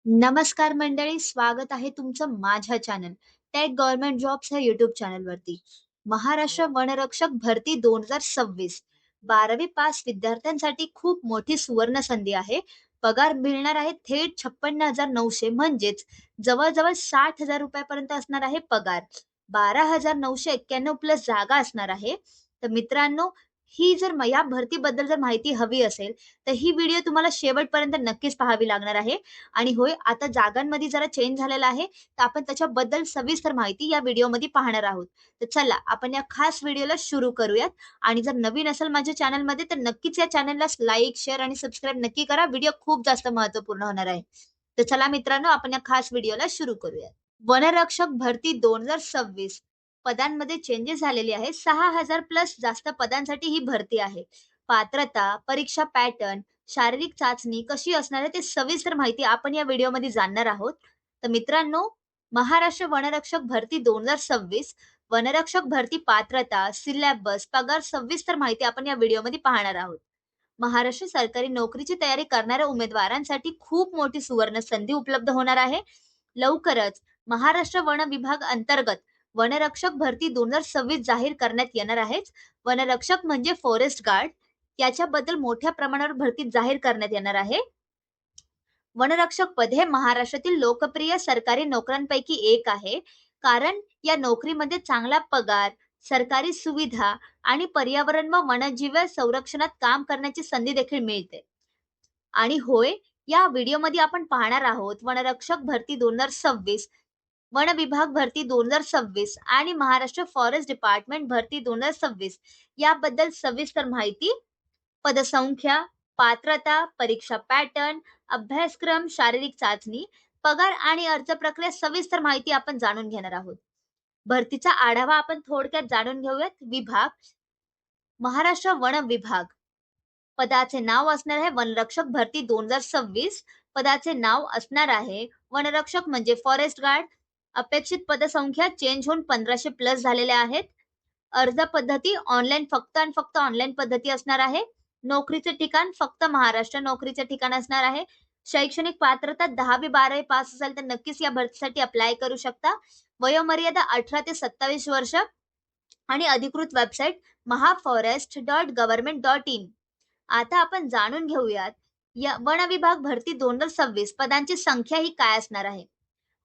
नमस्कार मंडळी, स्वागत आहे तुमचं माझ्या चॅनल टेक गव्हर्नमेंट जॉब्स ह्या युट्यूब चॅनलवरती. महाराष्ट्र वनरक्षक भरती 2026 12वी पास विद्यार्थ्यांसाठी खूप मोठी सुवर्ण संधी आहे. पगार मिळणार आहे थेट 56,900 म्हणजेच जवळजवळ 60,000 रुपयापर्यंत असणार आहे पगार. 12,991 प्लस जागा असणार आहे. तर मित्रांनो, ही जर या भरतीबद्दल जर माहिती हवी असेल तर ही व्हिडिओ तुम्हाला शेवटपर्यंत नक्कीच पाहावी लागणार आहे. आणि होय, आता जागांमध्ये जरा चेंज झालेला आहे, तर आपण त्याच्याबद्दल सविस्तर माहिती या व्हिडिओमध्ये पाहणार आहोत. तर चला आपण या खास व्हिडिओला सुरू करूयात. आणि जर नवीन असेल माझ्या चॅनलमध्ये तर नक्कीच या चॅनलला लाईक, शेअर आणि सबस्क्राईब नक्की करा. व्हिडिओ खूप जास्त महत्त्वपूर्ण होणार आहे. तर चला मित्रांनो, आपण या खास व्हिडिओला सुरू करूयात. वनरक्षक भरती 2026 पदांमध्ये चेंजेस झालेले आहे. 6,000 प्लस जास्त पदांसाठी ही भरती आहे. पात्रता, परीक्षा पॅटर्न, शारीरिक चाचणी कशी असणार आहे ते सविस्तर माहिती आपण या व्हिडिओमध्ये जाणणार आहोत. तर मित्रांनो, महाराष्ट्र वनरक्षक भरती 2026 वनरक्षक भरती पात्रता, सिलेबस, पगार सविस्तर माहिती आपण या व्हिडिओमध्ये पाहणार आहोत. महाराष्ट्र सरकारी नोकरीची तयारी करणाऱ्या उमेदवारांसाठी खूप मोठी सुवर्ण संधी उपलब्ध होणार आहे. लवकरच महाराष्ट्र वन विभाग अंतर्गत वनरक्षक भरती 2026 जाहीर करण्यात येणार आहे. वनरक्षक म्हणजे फॉरेस्ट गार्ड, याच्याबद्दल मोठ्या प्रमाणावर भरती जाहीर करण्यात येणार आहे. वनरक्षक पद हे महाराष्ट्रातील लोकप्रिय सरकारी नोकऱ्यांपैकी एक आहे, कारण या नोकरीमध्ये चांगला पगार, सरकारी सुविधा आणि पर्यावरण व वन्यजीव संरक्षणात काम करण्याची संधी देखील मिळते. आणि होय, या व्हिडिओमध्ये आपण पाहणार आहोत वनरक्षक भरती 2026, वन विभाग भरती 2026 आणि महाराष्ट्र फॉरेस्ट डिपार्टमेंट भरती 2026 याबद्दल सविस्तर माहिती, पदसंख्या, पात्रता, परीक्षा पॅटर्न, अभ्यासक्रम, शारीरिक चाचणी, पगार आणि अर्ज प्रक्रिया सविस्तर माहिती आपण जाणून घेणार आहोत. भरतीचा आढावा आपण थोडक्यात जाणून घेऊयात. विभाग, महाराष्ट्र वन विभाग. पदाचे नाव असणार आहे वनरक्षक भरती 2026. पदाचे नाव असणार आहे वनरक्षक म्हणजे फॉरेस्ट गार्ड. अपेक्षित पदसंख्या चेंज होऊन 1500 प्लस झालेल्या आहेत. अर्ज पद्धती ऑनलाईन, फक्त आणि फक्त ऑनलाईन पद्धती असणार आहे. नोकरीचे ठिकाण फक्त महाराष्ट्र नोकरीचे ठिकाण असणार आहे. शैक्षणिक पात्रता 10वी-12वी पास असेल तर नक्कीच या भरतीसाठी अप्लाय करू शकता. वयोमर्यादा 18 ते 27 वर्ष आणि अधिकृत वेबसाईट महाफॉरेस्ट.गव्हर्नमेंट.इन. आता आपण जाणून घेऊयात या वन विभाग भरती 2026 पदांची संख्या ही काय असणार आहे.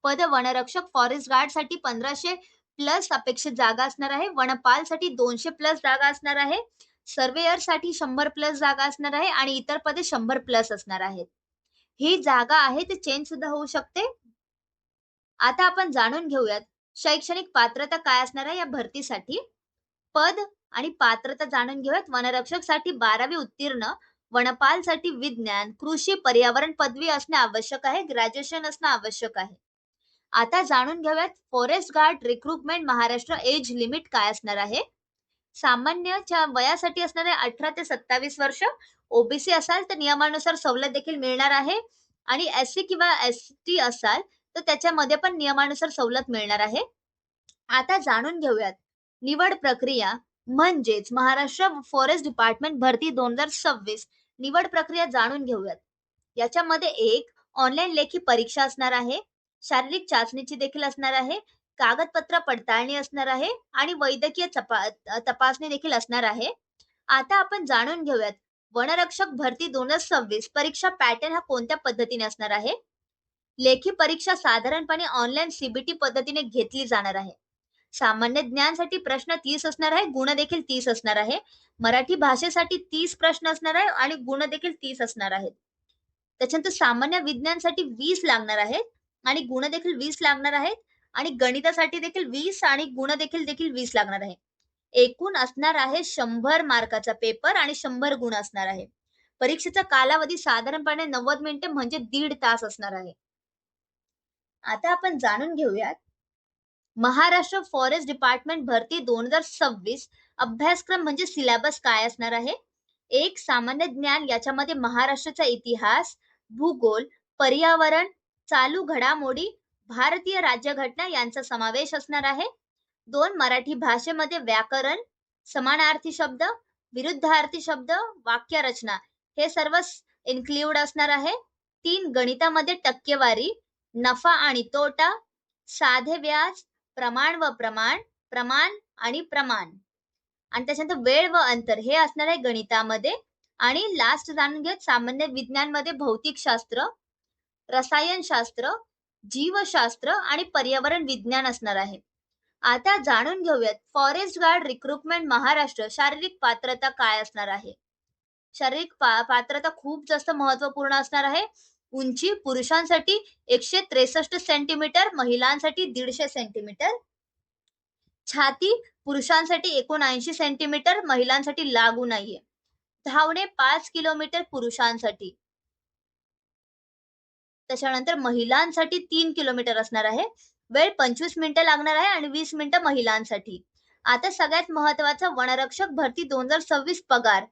पद वनरक्षक फॉरेस्ट गार्ड साठी 1500 प्लस अपेक्षित जागा असणार आहे. वनपाल साठी 200 प्लस जागा असणार आहे. सर्वेयर साठी 100 प्लस जागा असणार आहे आणि इतर पदे 100 प्लस असणार आहेत. ही जागा आहे ते चेंज सुद्धा होऊ शकते. आता आपण जाणून घेऊयात शैक्षणिक पात्रता काय असणार आहे या भरतीसाठी. पद आणि पात्रता जाणून घेऊयात. वनरक्षक साठी 12वी उत्तीर्ण, वनपाल साठी विज्ञान, कृषी, पर्यावरण पदवी असणे आवश्यक आहे. ग्रॅज्युएशन असणं आवश्यक आहे. आता जाणून घेऊयात forest guard recruitment Maharashtra age limit काय असणार आहे. सामान्यच्या वयासाठी असणार आहे 18 ते 27 वर्ष. ओबीसी असाल तर नियमानुसार सवलत देखील मिळणार आहे. आणि एससी किंवा एसटी असाल तर त्याच्यामध्ये पण नियमानुसार सवलत मिळणार आहे. आता जाणून घेऊयात निवड प्रक्रिया, म्हणजेच महाराष्ट्र फॉरेस्ट डिपार्टमेंट भरती 2026 निवड प्रक्रिया जाणून घेऊयात. याच्यामध्ये एक ऑनलाईन लेखी परीक्षा असणार आहे. शारीरिक चाचणीची देखील असणार आहे. कागदपत्र पडताळणी असणार आहे आणि वैद्यकीय तपासणी देखील असणार आहे. आता आपण जाणून घेऊयात वनरक्षक भरती 2026 परीक्षा पॅटर्न हा कोणत्या पद्धतीने असणार आहे. लेखी परीक्षा साधारणपणे ऑनलाईन सीबीटी पद्धतीने घेतली जाणार आहे. सामान्य ज्ञानसाठी प्रश्न 30 असणार आहे, गुण देखील 30 असणार आहे. मराठी भाषेसाठी 30 प्रश्न असणार आहे आणि गुण देखील 30 असणार आहेत. त्याच्यानंतर सामान्य विज्ञानसाठी 20 लागणार आहेत आणि गुण देखील 20 लागणार आहेत. आणि गणितासाठी देखील 20 आणि गुण देखील 20 लागणार आहे. एकूण असणार आहे 100 मार्काचा पेपर आणि 100 गुण असणार आहे. परीक्षेचा कालावधी साधारणपणे 90 मिनिटे म्हणजे 1.5 तास असणार आहे. आता आपण जाणून घेऊयात महाराष्ट्र फॉरेस्ट डिपार्टमेंट भरती 2026 अभ्यासक्रम म्हणजे सिलेबस काय असणार आहे. एक सामान्य ज्ञान, याच्यामध्ये महाराष्ट्राचा इतिहास, भूगोल, पर्यावरण, चालू घडामोडी, भारतीय राज्यघटना यांचा समावेश असणार आहे. 2 मराठी भाषेमध्ये व्याकरण, समानार्थी शब्द, विरुद्धार्थी शब्द, वाक्य रचना हे सर्व इन्क्लूड असणार आहे. 3 गणितामध्ये टक्केवारी, नफा आणि तोटा, साधे व्याज, प्रमाण व प्रमाण, प्रमाण आणि प्रमाण. आणि त्याच्यानंतर वेळ व अंतर हे असणार आहे गणितामध्ये. आणि लास्ट जाणून घेऊयात सामान्य विज्ञानमध्ये भौतिकशास्त्र, रसायनशास्त्र, जीवशास्त्र आणि पर्यावरण विज्ञान असणार आहे. आता जाणून घेऊयात फॉरेस्ट गार्ड रिक्रुटमेंट महाराष्ट्र शारीरिक पात्रता काय असणार आहे. शारीरिक पात्रता खूप जास्त महत्वपूर्ण असणार आहे. उंची पुरुषांसाठी 163 सेंटीमीटर, महिलांसाठी 150 सेंटीमीटर. छाती पुरुषांसाठी 79 सेंटीमीटर, महिलांसाठी लागू नाहीये. धावणे 5 किलोमीटर पुरुषांसाठी. त्याच्यानंतर महिलांसाठी 3 किलोमीटर असणार आहे. वेळ 25 मिनिटं लागणार आहे आणि 20 मिनिटं महिलांसाठी. आता सगळ्यात महत्वाचा वनरक्षक भरती 2026 पगार.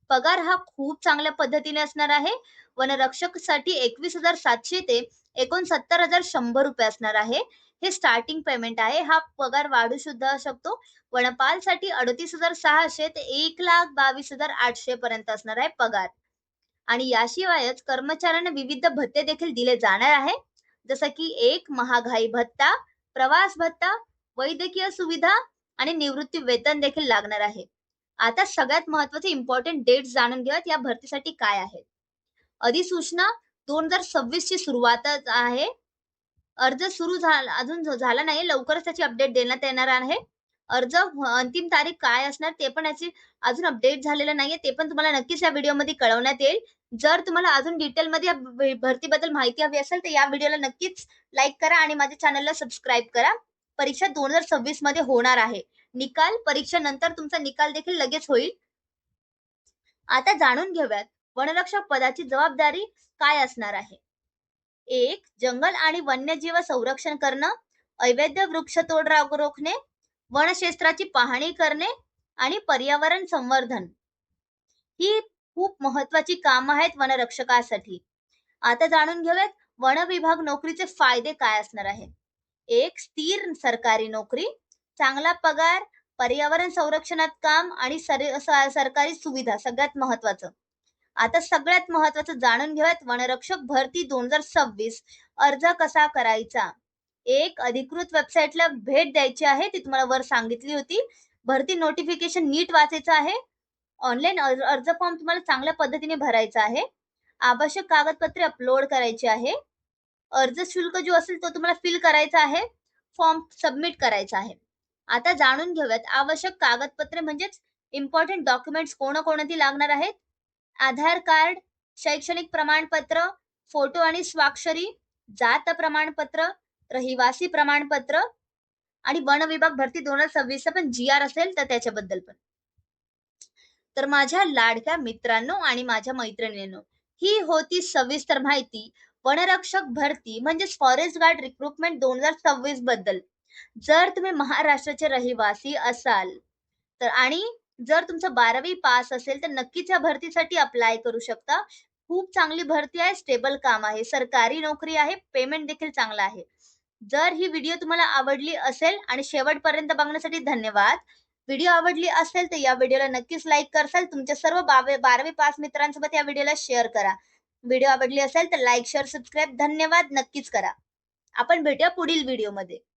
पगार हा खूप चांगल्या पद्धतीने असणार आहे. वनरक्षकसाठी 21,700 ते 69,100 रुपये असणार आहे. हे स्टार्टिंग पेमेंट आहे. हा पगार वाढू सुद्धा शकतो. वनपालसाठी 38,600 ते 1,22,800 पर्यंत असणार आहे पगार. आणि याशिवायच कर्मचाऱ्यांना विविध भत्ते देखील दिले जाणार आहे. जसं की एक महागाई भत्ता, प्रवास भत्ता, वैद्यकीय सुविधा आणि निवृत्ती वेतन देखील लागणार आहे. आता सगळ्यात महत्वाचे इम्पॉर्टंट डेट्स जाणून घेऊयात या भरतीसाठी काय आहेत. अधिसूचना 2026 ची सुरुवातच आहे. अर्ज सुरू झाला अजून झाला नाही, लवकरच त्याची अपडेट देण्यात येणार आहे. अर्ज अंतिम तारीख काय असणार ते पण याची अजून अपडेट झालेलं नाहीये, ते पण तुम्हाला नक्कीच या व्हिडिओमध्ये कळवण्यात येईल. जर तुम्हाला अजून डिटेलमध्ये या भरतीबद्दल माहिती हवी असेल तर या व्हिडिओला नक्कीच लाईक करा आणि माझ्या चॅनलला सबस्क्राईब करा. परीक्षा 2026 मध्ये होणार आहे. निकाल परीक्षेनंतर तुमचा निकाल देखील लगेच होईल. आता जाणून घेऊयात वनरक्षक पदाची जबाबदारी काय असणार आहे. एक, जंगल आणि वन्यजीव संरक्षण करणं, अवैध वृक्षतोड रोखणे, वनक्षेत्राची पाहणी करणे आणि पर्यावरण संवर्धन ही खूप महत्वाची कामं आहेत वनरक्षकासाठी. आता जाणून घेऊयात वन विभाग नोकरीचे फायदे काय असणार आहे. एक, स्थिर सरकारी नोकरी, चांगला पगार, पर्यावरण संरक्षणात काम आणि सरकारी सुविधा सगळ्यात महत्वाचं. आता सगळ्यात महत्वाचं जाणून घेऊयात वनरक्षक भरती 2026 अर्ज कसा करायचा. एक, अधिकृत वेबसाईटला भेट द्यायची आहे, ती तुम्हाला वर सांगितली होती. भरती नोटिफिकेशन नीट वाचायचं आहे. ऑनलाईन अर्ज फॉर्म तुम्हाला चांगल्या पद्धतीने भरायचा आहे. आवश्यक कागदपत्रे अपलोड करायची आहे. अर्ज शुल्क जो असेल तो तुम्हाला फिल करायचा आहे. फॉर्म सबमिट करायचा आहे. आता जाणून घेऊयात आवश्यक कागदपत्रे म्हणजेच इम्पॉर्टंट डॉक्युमेंट्स कोणकोणती लागणार आहेत. आधार कार्ड, शैक्षणिक प्रमाणपत्र, फोटो आणि स्वाक्षरी, जात प्रमाणपत्र, रहिवासी प्रमाणपत्र आणि वन विभाग भरती 2026 पण GR असेल तर त्याच्याबद्दल पण. तर माझ्या लाडक्या मित्रांनो आणि माझ्या मैत्रिणींनो, ही होती सविस्तर माहिती वनरक्षक भरती म्हणजेच फॉरेस्ट गार्ड रिक्रुटमेंट 2026 बद्दल. जर तुम्ही महाराष्ट्राचे रहिवासी असाल तर आणि जर तुमचं 12वी पास असेल तर नक्कीच या भरतीसाठी अप्लाय करू शकता. खूप चांगली भरती आहे, स्टेबल काम आहे, सरकारी नोकरी आहे, पेमेंट देखील चांगला आहे. जर ही व्हिडिओ तुम्हाला आवडली असेल आणि शेवटपर्यंत बघण्यासाठी धन्यवाद. व्हिडिओ आवडली असेल तर या व्हिडिओला नक्कीच लाईक करसाल. तुमच्या सर्व 12वी पास मित्रांसोबत या व्हिडिओला शेअर करा. व्हिडिओ आवडली असेल तर लाईक, शेअर, सबस्क्राईब धन्यवाद नक्कीच करा. आपण भेटूया पुढील व्हिडिओमध्ये.